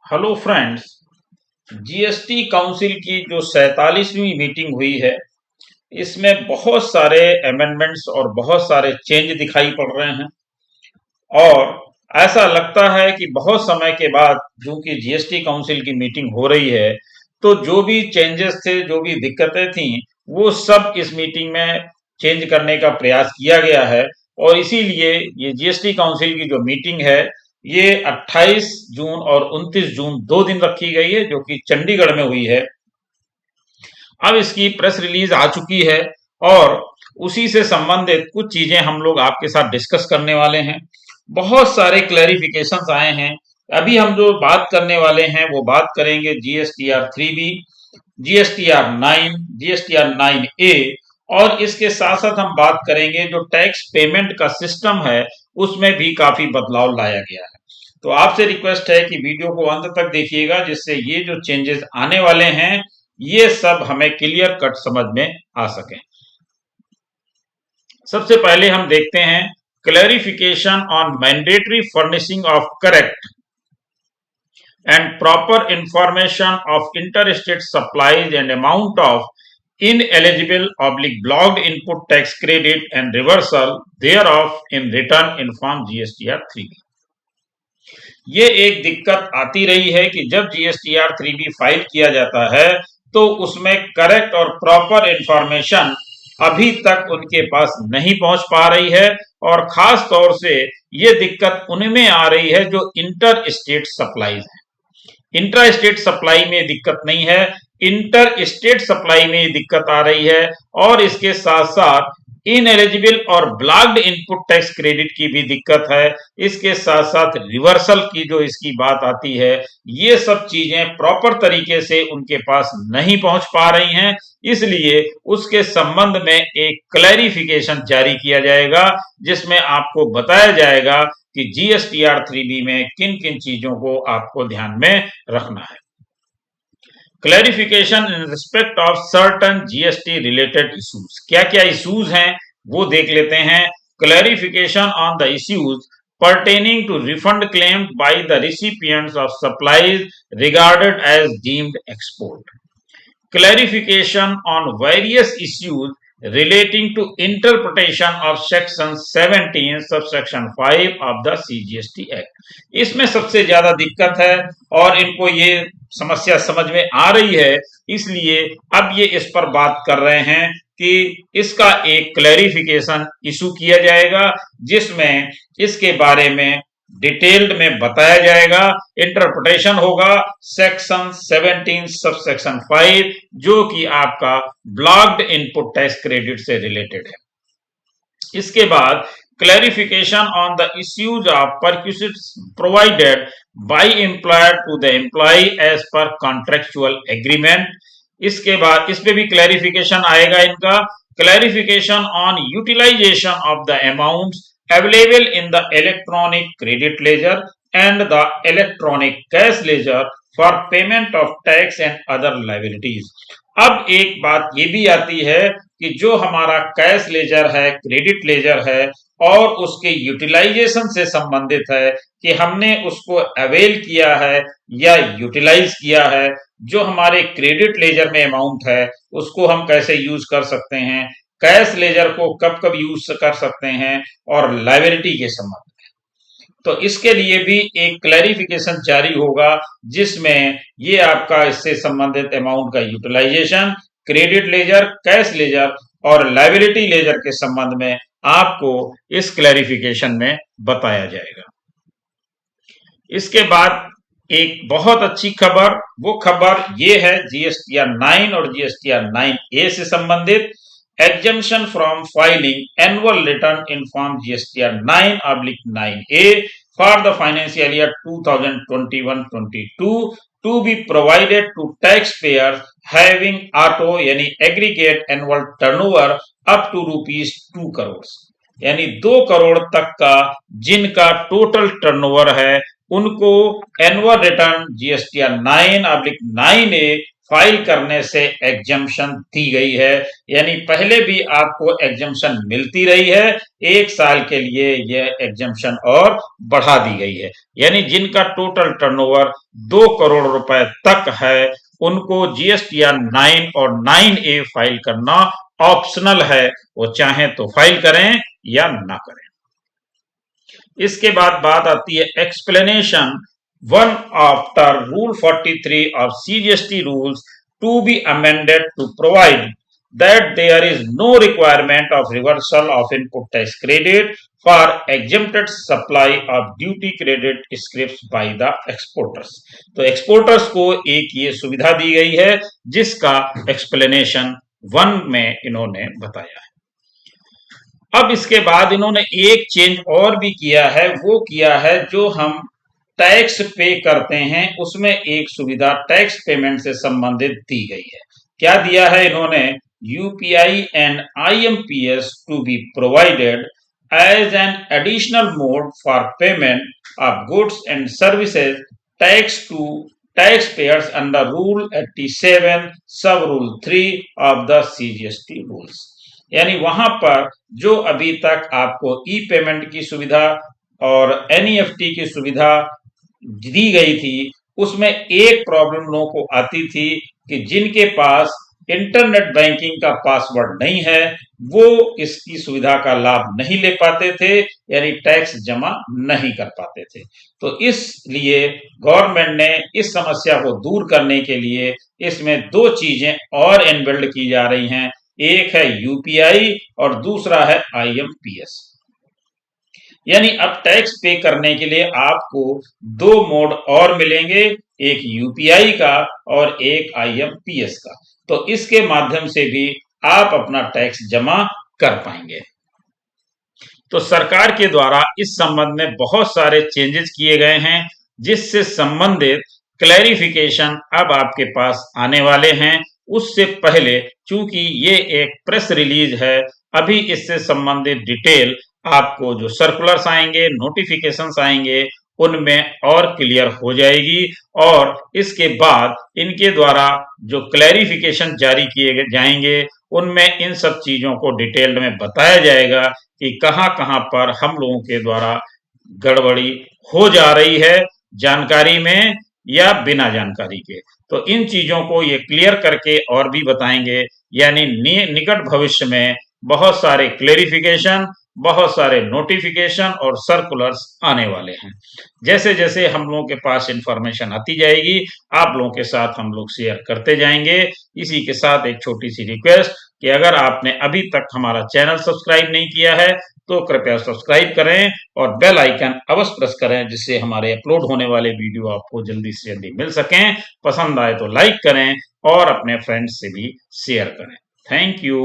Hello friends. GST council की जो 47वीं meeting हुई है, इसमें बहुत सारे अमेंडमेंट्स और बहुत सारे चेंज दिखाई पड़ रहे हैं। और ऐसा लगता है कि बहुत समय के बाद क्योंकि जीएसटी काउंसिल की मीटिंग हो रही है, तो जो भी चेंजेस थे, जो भी दिक्कतें थी, वो सब इस मीटिंग में चेंज करने का प्रयास किया गया है। और इसीलिए ये जीएसटी काउंसिल की जो मीटिंग है, ये 28 जून और 29 जून 2 दिन रखी गई है, जो कि चंडीगढ़ में हुई है। अब इसकी प्रेस रिलीज आ चुकी है और उसी से संबंधित कुछ चीजें हम लोग आपके साथ डिस्कस करने वाले हैं। बहुत सारे क्लैरिफिकेशंस आए हैं। अभी हम जो बात करने वाले हैं वो बात करेंगे GSTR 3B, GSTR 9, GSTR 9A, और इसके साथ साथ हम बात करेंगे जो टैक्स पेमेंट का सिस्टम है, उसमें भी काफी बदलाव लाया गया है। तो आपसे रिक्वेस्ट है कि वीडियो को अंत तक देखिएगा, जिससे ये जो चेंजेस आने वाले हैं, ये सब हमें क्लियर कट समझ में आ सके। सबसे पहले हम देखते हैं clarification on mandatory furnishing of correct and proper information of interstate supplies and amount of ineligible/blocked input tax credit and reversal thereof in return in form GSTR 3B। ये एक दिक्कत आती रही है कि जब जीएसटीआर 3B फाइल किया जाता है तो उसमें करेक्ट और प्रॉपर इंफॉर्मेशन अभी तक उनके पास नहीं पहुंच पा रही है। और खास तौर से ये दिक्कत उनमें आ रही है जो इंटर स्टेट सप्लाईज है। इंट्रा स्टेट सप्लाई में दिक्कत नहीं है, इंटर स्टेट सप्लाई में दिक्कत आ रही है। और इसके साथ साथ इनएलिजिबल और ब्लॉक्ड इनपुट टैक्स क्रेडिट की भी दिक्कत है। इसके साथ साथ रिवर्सल की जो इसकी बात आती है, ये सब चीजें प्रॉपर तरीके से उनके पास नहीं पहुंच पा रही हैं। इसलिए उसके संबंध में एक क्लैरिफिकेशन जारी किया जाएगा, जिसमें आपको बताया जाएगा कि जीएसटीआर 3B में किन किन चीजों को आपको ध्यान में रखना है। Clarification in respect of certain GST related issues. क्या क्या इश्यूज हैं वो देख लेते हैं। Clarification on the issues pertaining to refund claimed by the recipients of supplies regarded as deemed export. Clarification on various issues relating to interpretation of section 17 subsection 5 of the CGST Act। इसमें सबसे ज्यादा दिक्कत है और इनको ये समस्या समझ में आ रही है, इसलिए अब ये इस पर बात कर रहे हैं कि इसका एक क्लैरिफिकेशन इशू किया जाएगा, जिसमें इसके बारे में डिटेल्ड में बताया जाएगा। इंटरप्रिटेशन होगा सेक्शन 17 सबसेक्शन 5, जो कि आपका ब्लॉक्ड इनपुट टैक्स क्रेडिट से रिलेटेड है। इसके बाद clarification on the issues of perquisites provided by employer to the employee as per contractual agreement. इसके बाद इस पे भी क्लैरिफिकेशन आएगा इनका। Clarification on utilization of the amounts available in the electronic credit ledger and the electronic cash ledger for payment of tax and other liabilities। अब एक बात ये भी आती है कि जो हमारा कैश लेजर है, क्रेडिट लेजर है, और उसके यूटिलाइजेशन से संबंधित है कि हमने उसको अवेल किया है या यूटिलाइज किया है। जो हमारे क्रेडिट लेजर में अमाउंट है उसको हम कैसे यूज कर सकते हैं, कैश लेजर को कब कब यूज कर सकते हैं, और लायबिलिटी के संबंध में। तो इसके लिए भी एक क्लैरिफिकेशन जारी होगा, जिसमें ये आपका इससे संबंधित अमाउंट का utilization, credit ledger, cash ledger और लायबिलिटी लेजर के संबंध में आपको इस क्लैरिफिकेशन में बताया जाएगा। इसके बाद एक बहुत अच्छी खबर, वो खबर ये है जीएसटीआर 9 और जीएसटीआर 9A से संबंधित। exemption from filing annual return in form GSTR 9/9A for the financial year 2021-22 to be provided to taxpayers having auto यानी aggregate annual turnover up to ₹2 crores, यानी 2 करोड़ तक का जिनका टोटल टर्नओवर है, उनको annual return GSTR 9/9A file करने से exemption दी गई है, यानी पहले भी आपको एग्जम्पशन मिलती रही है, 1 साल के लिए यह एग्जम्पशन और बढ़ा दी गई है। यानी जिनका टोटल टर्नओवर 2 करोड़ रुपए तक है, उनको जीएसटीआर 9 और 9A फाइल करना ऑप्शनल है, वो चाहें तो फाइल करें या ना करें। इसके बाद बात आती है explanation one after rule 43 of CGST rules to be amended to provide that there is no requirement of reversal of input tax credit for exempted supply of duty credit scripts by the exporters। तो exporters को एक ये सुविधा दी गई है जिसका explanation 1 में इन्होंने बताया है। अब इसके बाद इन्होंने एक चेंज और भी किया है, वो किया है जो हम टैक्स पे करते हैं उसमें एक सुविधा टैक्स पेमेंट से संबंधित दी गई है। क्या दिया है इन्होंने? UPI and IMPS to be provided as an additional mode for payment of goods and services tax to taxpayers under rule 87 sub rule 3 of the CGST rules. यानी वहां पर जो अभी तक आपको ई पेमेंट की सुविधा और एनईएफटी की सुविधा दी गई थी, उसमें एक प्रॉब्लम लोगों को आती थी कि जिनके पास इंटरनेट बैंकिंग का पासवर्ड नहीं है वो इसकी सुविधा का लाभ नहीं ले पाते थे, यानी टैक्स जमा नहीं कर पाते थे। तो इसलिए गवर्नमेंट ने इस समस्या को दूर करने के लिए इसमें 2 चीजें और इनबिल्ड की जा रही हैं, एक है यूपीआई और दूसरा है आईएमपीएस। यानी अब टैक्स पे करने के लिए आपको 2 मोड और मिलेंगे, एक यूपीआई का और एक आईएमपीएस का। तो इसके माध्यम से भी आप अपना टैक्स जमा कर पाएंगे। तो सरकार के द्वारा इस संबंध में बहुत सारे चेंजेस किए गए हैं, जिससे संबंधित क्लैरिफिकेशन अब आपके पास आने वाले हैं। उससे पहले चूंकि ये एक प्रेस रिलीज है, अभी इससे संबंधित डिटेल आपको जो सर्कुलर्स आएंगे, नोटिफिकेशंस आएंगे, उनमें और क्लियर हो जाएगी और इसके बाद इनके द्वारा जो क्लैरिफिकेशन जारी किए जाएंगे उनमें इन सब चीजों को डिटेल्ड में बताया जाएगा कि कहां-कहां पर हम लोगों के द्वारा गड़बड़ी हो जा रही है, जानकारी में या बिना जानकारी के। तो इन चीजों को ये क्लियर करके और भी बताएंगे, यानी निकट भविष्य में बहुत सारे क्लेरिफिकेशन, बहुत सारे नोटिफिकेशन और सर्कुलर्स आने वाले हैं। जैसे जैसे हम लोगों के पास इंफॉर्मेशन आती जाएगी, आप लोगों के साथ हम लोग शेयर करते जाएंगे। इसी के साथ एक छोटी सी रिक्वेस्ट कि अगर आपने अभी तक हमारा चैनल सब्सक्राइब नहीं किया है तो कृपया सब्सक्राइब करें और बेल आइकन अवश्य प्रेस करें, जिससे हमारे अपलोड होने वाले वीडियो आपको जल्दी से जल्दी मिल सकें। पसंद आए तो लाइक करें और अपने फ्रेंड्स से भी शेयर करें। Thank you.